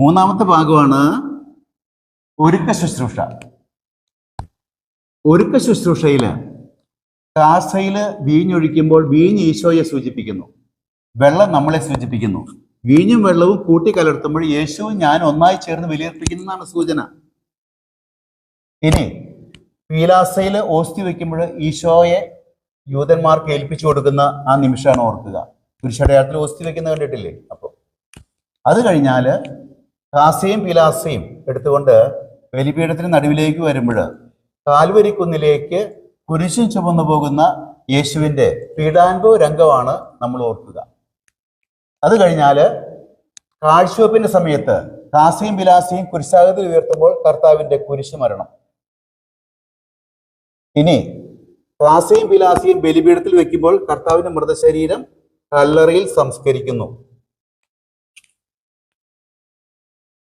മൂന്നാമത്തെ ഭാഗമാണ് ഒരുക്ക ശുശ്രൂഷ. ഒരുക്ക ശുശ്രൂഷയില് കാസയില് വീഞ്ഞൊഴിക്കുമ്പോൾ വീഞ്ഞ് ഈശോയെ സൂചിപ്പിക്കുന്നു, വെള്ളം നമ്മളെ സൂചിപ്പിക്കുന്നു. വീഞ്ഞും വെള്ളവും കൂട്ടിക്കലർത്തുമ്പോൾ യേശുവും ഞാൻ ഒന്നായി ചേർന്ന് ബലിയർപ്പിക്കുന്നതാണ് സൂചന. ഇനി പീലാസയില് ഓസ്തി വെക്കുമ്പോൾ ഈശോയെ യൂതന്മാർക്ക് ഏൽപ്പിച്ചു കൊടുക്കുന്ന ആ നിമിഷമാണ് ഓർക്കുക. കുരിശടയാളത്തിൽ ഓസ്തി വെക്കുന്ന കണ്ടിട്ടില്ലേ? അപ്പോൾ അത് കഴിഞ്ഞാല് കാസയും പീലാസയും എടുത്തുകൊണ്ട് ബലിപീഠത്തിന് നടുവിലേക്ക് വരുമ്പോൾ കാൽവരി കുന്നിലേക്ക് കുരിശും ചുമന്നു പോകുന്ന യേശുവിൻ്റെ പീഡാനുഭവ രംഗമാണ് നമ്മൾ ഓർക്കുക. അത് കഴിഞ്ഞാല് കാഴ്ചവെപ്പിന്റെ സമയത്ത് കാസയും പിലാസയും കുരിശാകത്തിൽ ഉയർത്തുമ്പോൾ കർത്താവിന്റെ കുരിശ് മരണം. ഇനി കാസയും പിലാസയും ബലിപീഠത്തിൽ വെക്കുമ്പോൾ കർത്താവിന്റെ മൃതശരീരം കല്ലറയിൽ സംസ്കരിക്കുന്നു.